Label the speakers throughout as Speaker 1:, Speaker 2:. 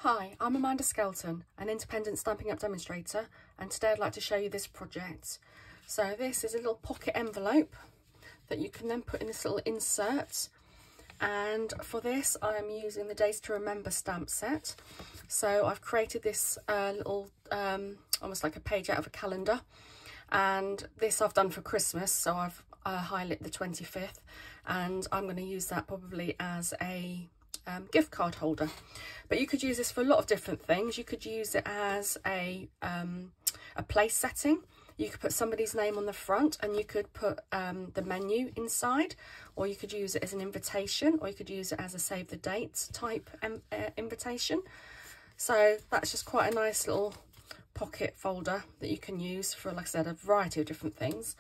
Speaker 1: Hi, I'm Amanda Skelton, an independent Stampin' Up demonstrator, and today I'd like to show you this project. So this is a little pocket envelope that you can then put in this little insert, and for this I am using the Days to Remember stamp set. So I've created this little almost like a page out of a calendar, and this I've done for Christmas, so I've highlighted the 25th, and I'm going to use that probably as a gift card holder. But you could use this for a lot of different things. You could use it as a place setting. You could put somebody's name on the front, and you could put the menu inside, or you could use it as an invitation, or you could use it as a save the dates type invitation. So that's just quite a nice little pocket folder that you can use for, like I said, a variety of different things.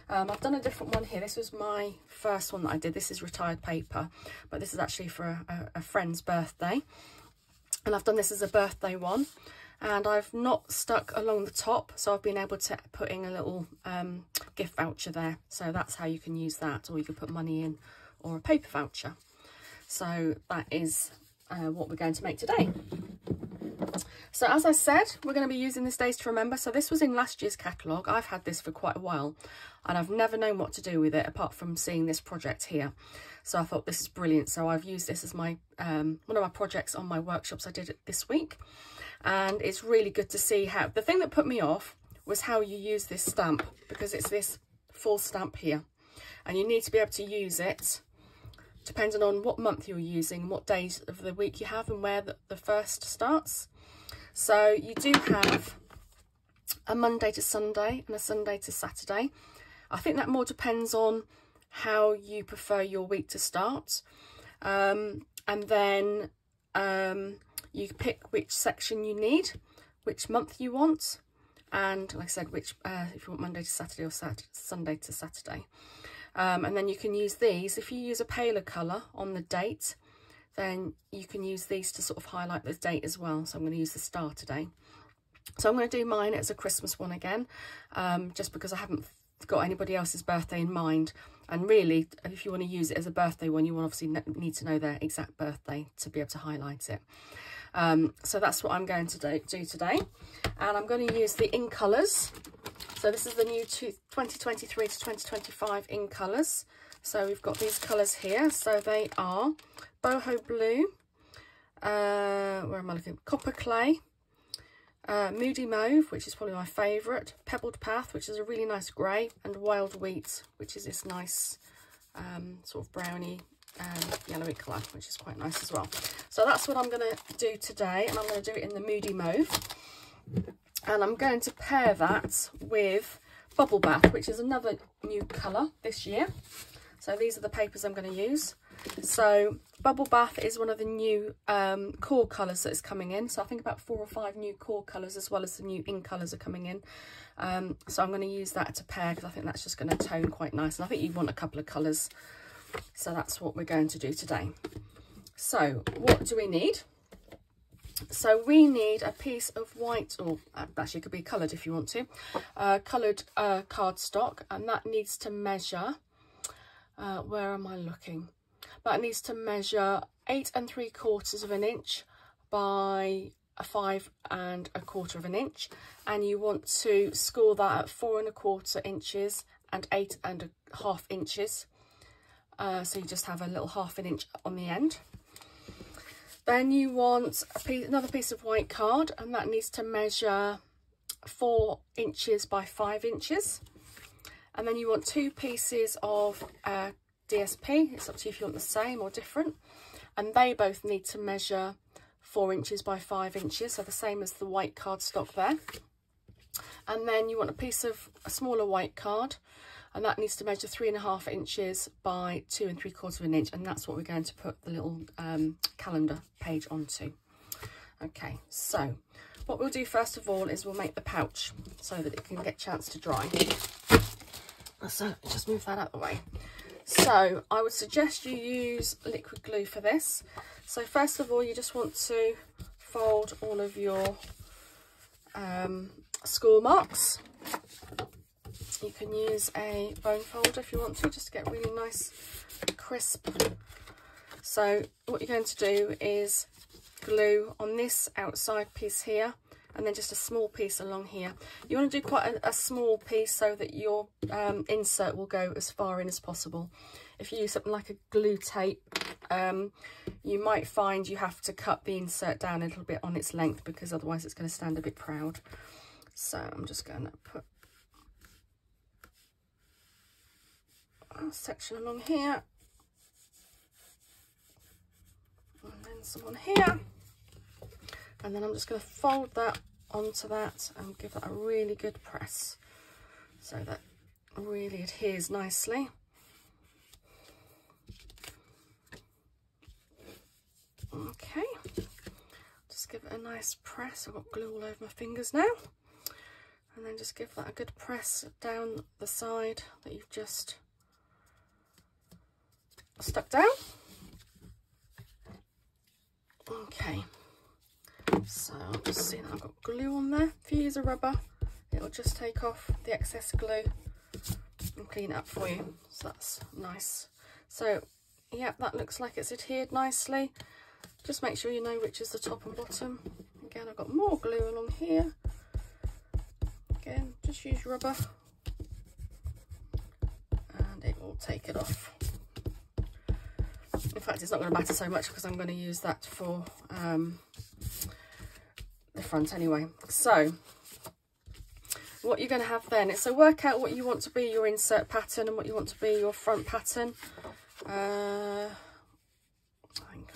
Speaker 1: I've done a different one here. This was my first one that I did. This is retired paper, but this is actually for a friend's birthday. And I've done this as a birthday one. And I've not stuck along the top, so I've been able to put in a little gift voucher there. So that's how you can use that, or you could put money in, or a paper voucher. So that is what we're going to make today. So as I said, we're going to be using this Days to Remember. So this was in last year's catalogue. I've had this for quite a while, and I've never known what to do with it apart from seeing this project here. So I thought this is brilliant. So I've used this as my one of my projects on my workshops I did it this week. And it's really good to see how, the thing that put me off was how you use this stamp, because it's this full stamp here. And you need to be able to use it depending on what month you're using, what days of the week you have, and where the first starts. So you do have a Monday to Sunday and a Sunday to Saturday. I think that more depends on how you prefer your week to start. And then you pick which section you need, which month you want, and like I said, which if you want Monday to Saturday or Sunday to Saturday. And then you can use these. If you use a paler colour on the date, then you can use these to sort of highlight the date as well. So I'm going to use the star today. So I'm going to do mine as a Christmas one again, just because I haven't got anybody else's birthday in mind. And really, if you want to use it as a birthday one, you will obviously need to know their exact birthday to be able to highlight it. So that's what I'm going to do today. And I'm going to use the in colours. So this is the new 2023 to 2025 in colours. So we've got these colours here. So they are boho blue, where am I looking? Copper clay, moody mauve, which is probably my favourite, pebbled path, which is a really nice grey, and wild wheat, which is this nice sort of browny yellowy colour, which is quite nice as well. So that's what I'm going to do today, and I'm going to do it in the moody mauve, and I'm going to pair that with bubble bath, which is another new colour this year. So these are the papers I'm going to use. So bubble bath is one of the new core colours that is coming in. So I think about 4 or 5 new core colours, as well as the new in colours, are coming in. So I'm going to use that to pair, because I think that's just going to tone quite nice. And I think you want a couple of colours. So that's what we're going to do today. So what do we need? So we need a piece of white, or actually it could be coloured if you want to, coloured cardstock, and that needs to measure, where am I looking? That needs to measure 8 3/4 inches by 5 1/4 inches, and you want to score that at 4 1/4 inches and 8 1/2 inches. So you just have a little 1/2 inch on the end. Then you want another piece of white card, and that needs to measure 4 inches by 5 inches. And then you want 2 pieces of DSP. It's up to you if you want the same or different. And they both need to measure 4 inches by 5 inches, so the same as the white cardstock there. And then you want a smaller white card, and that needs to measure 3 1/2 inches by 2 3/4 inches, and that's what we're going to put the little calendar page onto. Okay, so what we'll do first of all is we'll make the pouch so that it can get a chance to dry. So just move that out of the way. So I would suggest you use liquid glue for this. So first of all, you just want to fold all of your score marks. You can use a bone folder if you want to, just to get really nice crisp. So what you're going to do is glue on this outside piece here, and then just a small piece along here. You want to do quite a small piece so that your insert will go as far in as possible. If you use something like a glue tape, you might find you have to cut the insert down a little bit on its length, because otherwise it's going to stand a bit proud. So I'm just going to put a section along here, and then some on here, and then I'm just going to fold that onto that and give that a really good press so that really adheres nicely. Okay, just give it a nice press. I've got glue all over my fingers now, and then just give that a good press down the side that you've just stuck down. Okay, so I'll just see that I've got glue on there. If you use a rubber, it'll just take off the excess glue and clean it up for you, so that's nice. So yeah, that looks like it's adhered nicely. Just make sure you know which is the top and bottom. Again, I've got more glue along here. Again, just use rubber and it will take it off. In fact, it's not going to matter so much because I'm going to use that for the front anyway. So what you're going to have then is, so work out what you want to be your insert pattern and what you want to be your front pattern. I think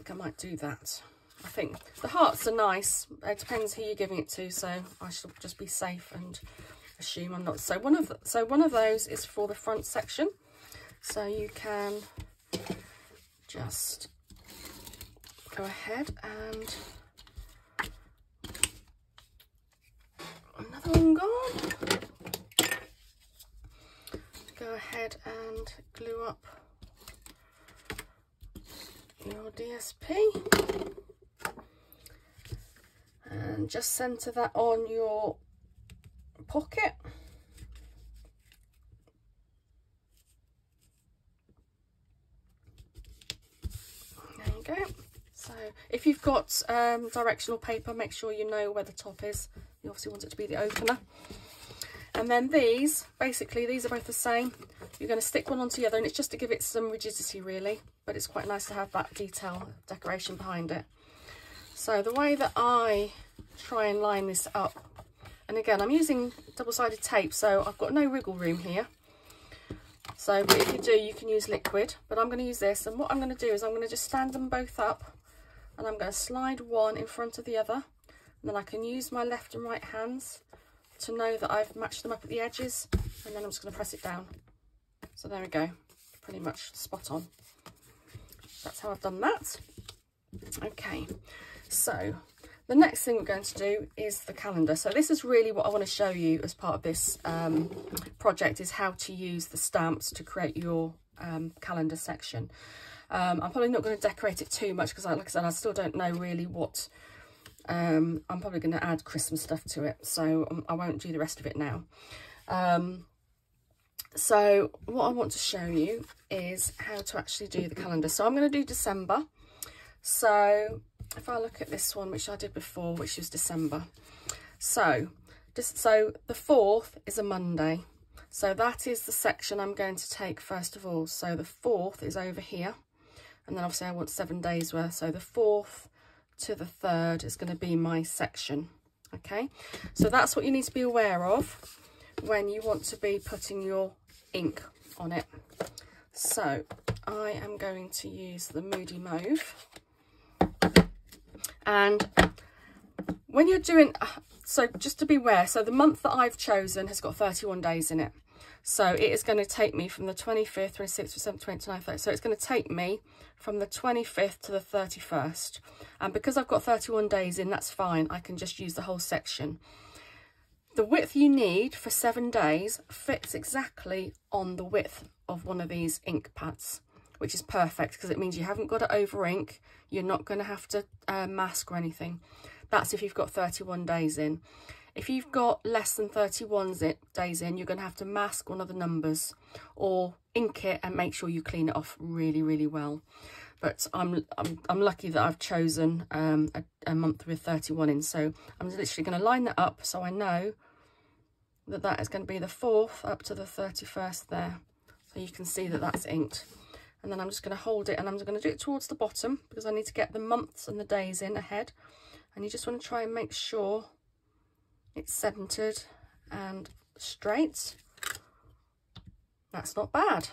Speaker 1: I might do that. I think the hearts are nice. It depends who you're giving it to, so I should just be safe and assume I'm not. So one of those is for the front section. So you can just go ahead and another one gone. Go ahead and glue up your DSP and just center that on your pocket. There you go. So if you've got directional paper, make sure you know where the top is. You obviously want it to be the opener. And then these, basically, these are both the same. You're going to stick one onto the other, and it's just to give it some rigidity, really. But it's quite nice to have that detail decoration behind it. So the way that I try and line this up, and again, I'm using double-sided tape, so I've got no wriggle room here. So, but if you do, you can use liquid. But I'm going to use this, and what I'm going to do is I'm going to just stand them both up, and I'm going to slide one in front of the other, and then I can use my left and right hands to know that I've matched them up at the edges, and then I'm just going to press it down. So there we go, pretty much spot on. That's how I've done that. Okay, so the next thing we're going to do is the calendar. So this is really what I want to show you as part of this project, is how to use the stamps to create your calendar section. I'm probably not going to decorate it too much because, like I said, I still don't know really what. I'm probably going to add Christmas stuff to it, so I won't do the rest of it now. So what I want to show you is how to actually do the calendar. So I'm going to do December. So if I look at this one, which I did before, which was December. So the 4th is a Monday. So that is the section I'm going to take first of all. So the 4th is over here. And then obviously I want 7 days worth. So the 4th to the 3rd is going to be my section. Okay, so that's what you need to be aware of when you want to be putting your ink on it. So I am going to use the Moody Mauve, and when you're doing, so just to be aware, so the month that I've chosen has got 31 days in it. So it is going to take me from the 25th, 26th, 27th, 29th, 30th. So it's going to take me from the 25th to the 31st. And because I've got 31 days in, that's fine. I can just use the whole section. The width you need for 7 days fits exactly on the width of one of these ink pads, which is perfect because it means you haven't got to over ink. You're not going to have to mask or anything. That's if you've got 31 days in. If you've got less than 31 days in, you're going to have to mask one of the numbers or ink it and make sure you clean it off really well. But I'm lucky that I've chosen a month with 31 in, so I'm literally going to line that up so I know that that is going to be the 4th up to the 31st there, so you can see that that's inked. And then I'm just going to hold it, and I'm going to do it towards the bottom because I need to get the months and the days in ahead, and you just want to try and make sure it's centered and straight. That's not bad.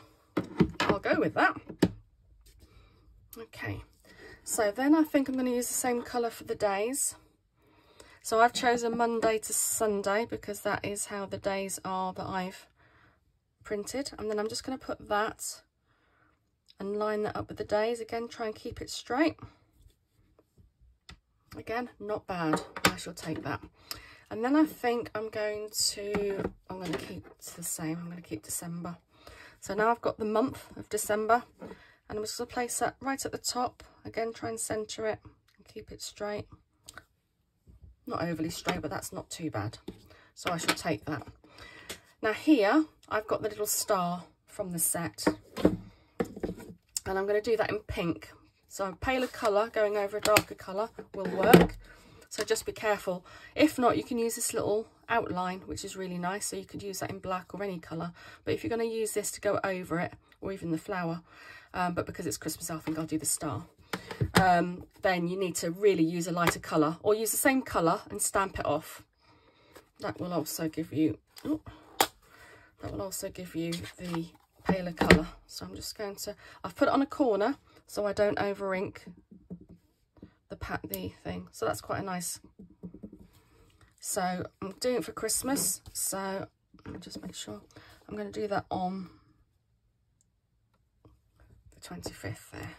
Speaker 1: I'll go with that. Okay, so then I think I'm going to use the same colour for the days. So I've chosen Monday to Sunday because that is how the days are that I've printed. And then I'm just going to put that and line that up with the days. Again, try and keep it straight. Again, not bad. I shall take that. And then I think I'm going to keep it the same. I'm going to keep December. So now I've got the month of December, and I'm just going to place that right at the top. Again, try and centre it and keep it straight. Not overly straight, but that's not too bad. So I shall take that. Now here, I've got the little star from the set, and I'm going to do that in pink. So a paler colour going over a darker colour will work. So just be careful. If not, you can use this little outline, which is really nice. So you could use that in black or any colour. But if you're going to use this to go over it, or even the flower, but because it's Christmas, I think I'll do the star. Then you need to really use a lighter colour, or use the same colour and stamp it off. That will also give you, the paler colour. So I'm just going to, I've put it on a corner so I don't over ink the thing, so that's quite a nice. So I'm doing it for Christmas, so let me just make sure I'm going to do that on the 25th there.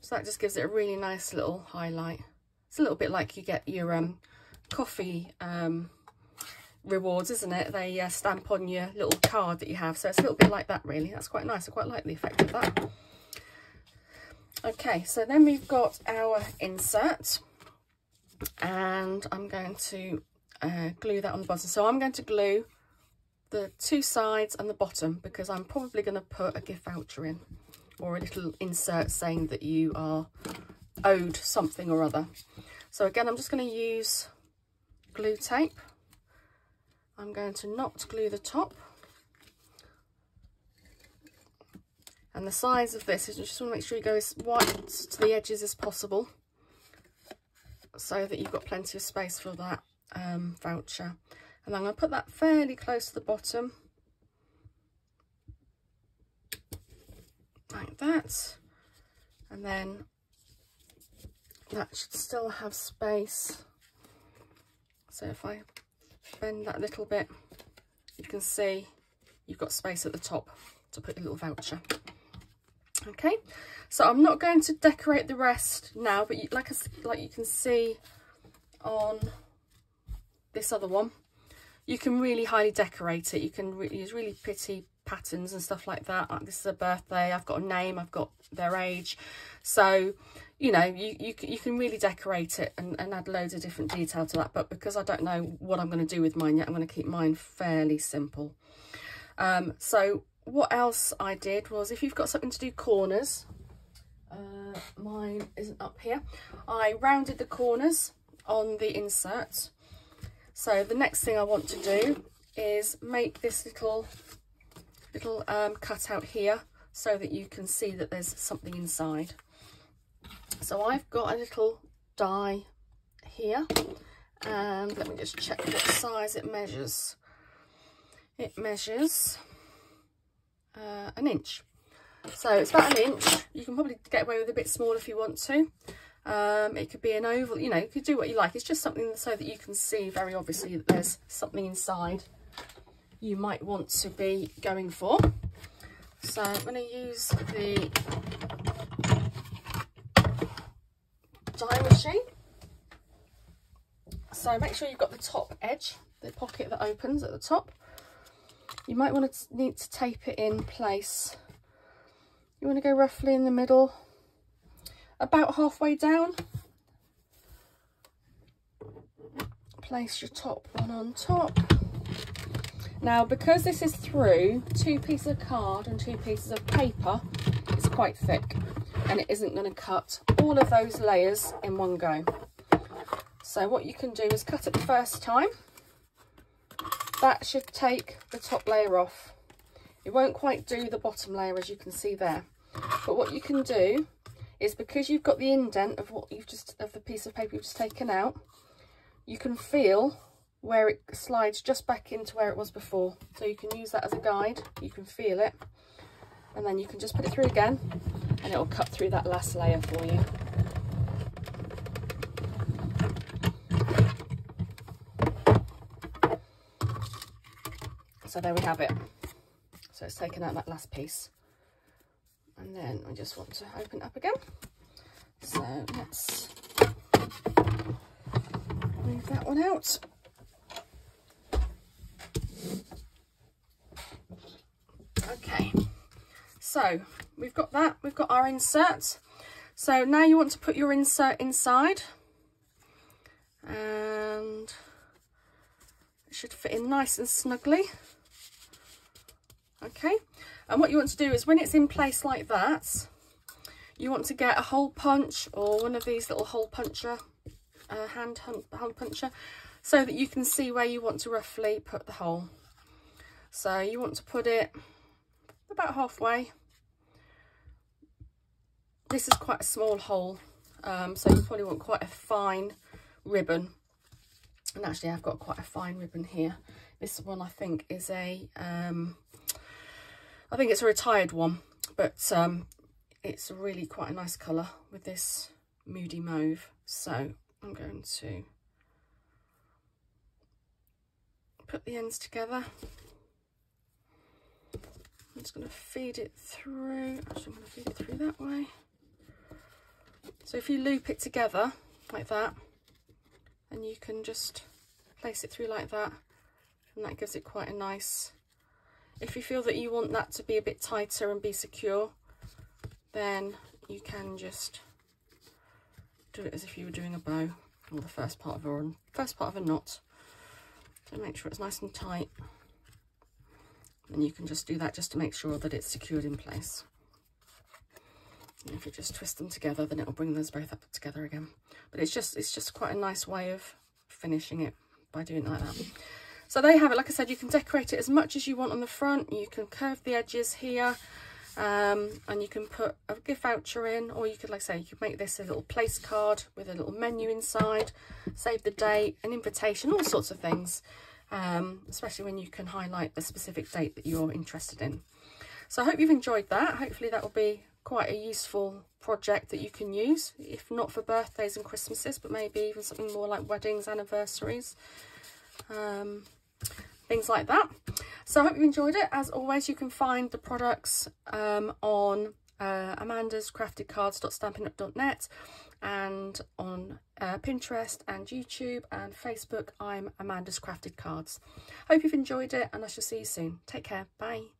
Speaker 1: So that just gives it a really nice little highlight. It's a little bit like you get your coffee rewards, isn't it? They stamp on your little card that you have, so it's a little bit like that really. That's quite nice. I quite like the effect of that. Okay, so then we've got our insert, and I'm going to glue that on the bottom. So I'm going to glue the 2 sides and the bottom because I'm probably going to put a gift voucher in, or a little insert saying that you are owed something or other. So again, I'm just going to use glue tape. I'm going to not glue the top. And the size of this is, you just want to make sure you go as wide to the edges as possible, so that you've got plenty of space for that voucher. And I'm going to put that fairly close to the bottom, like that. And then that should still have space. So if I bend that a little bit, you can see you've got space at the top to put your little voucher. Okay, so I'm not going to decorate the rest now, but like you can see on this other one, you can really highly decorate it. You can use really pretty patterns and stuff like that. Like this is a birthday, I've got a name, I've got their age, so you know you can really decorate it and add loads of different detail to that. But because I don't know what I'm going to do with mine yet, I'm going to keep mine fairly simple. So what else I did was, if you've got something to do corners, mine isn't up here, I rounded the corners on the insert. So the next thing I want to do is make this little cutout here so that you can see that there's something inside. So I've got a little die here, and let me just check what size it measures. It measures 1 inch, so it's about 1 inch. You can probably get away with a bit smaller if you want to. It could be an oval, you know, you could do what you like. It's just something so that you can see very obviously that there's something inside you might want to be going for. So I'm going to use the die machine. So make sure you've got the top edge, the pocket that opens at the top. You might need to tape it in place. You want to go roughly in the middle, about halfway down. Place your top one on top, Now, because this is through 2 pieces of card and 2 pieces of paper, it's quite thick and it isn't going to cut all of those layers in one go. So what you can do is cut it the first time. That should take the top layer off. It won't quite do the bottom layer, as you can see there. But what you can do is, because you've got the indent of the piece of paper you've just taken out, you can feel where it slides just back into where it was before. So you can use that as a guide. You can feel it, and then you can just put it through again and it'll cut through that last layer for you. So there we have it. So it's taken out that last piece, and then I just want to open it up again. So let's move that one out. Okay, so we've got that, we've got our insert. So now you want to put your insert inside, and it should fit in nice and snugly. Okay, and what you want to do is, when it's in place like that, you want to get a hole punch or one of these little hole puncher, hand puncher, so that you can see where you want to roughly put the hole. So you want to put it about halfway. This is quite a small hole, so you probably want quite a fine ribbon. And actually I've got quite a fine ribbon here. This one I think is a, I think it's a retired one, but it's really quite a nice colour with this moody mauve. So I'm going to put the ends together. I'm just going to feed it through. Actually, I'm going to feed it through that way. So if you loop it together like that, and you can just place it through like that, and that gives it quite a nice. If you feel that you want that to be a bit tighter and be secure, then you can just do it as if you were doing a bow, or the first part of a knot. So make sure it's nice and tight. And you can just do that just to make sure that it's secured in place. And if you just twist them together, then it'll bring those both up together again. But it's just quite a nice way of finishing it by doing it like that. So there you have it. Like I said, you can decorate it as much as you want on the front. You can curve the edges here, and you can put a gift voucher in, or you could, like I say, you could make this a little place card with a little menu inside, save the date, an invitation, all sorts of things. Especially when you can highlight the specific date that you're interested in. So I hope you've enjoyed that. Hopefully that will be quite a useful project that you can use, if not for birthdays and Christmases, but maybe even something more like weddings, anniversaries, things like that. So I hope you enjoyed it. As always, you can find the products on amandascraftedcards.stampinup.net, and on Pinterest and YouTube and Facebook. I'm Amanda's Crafted Cards. Hope you've enjoyed it, and I shall see you soon. Take care. Bye.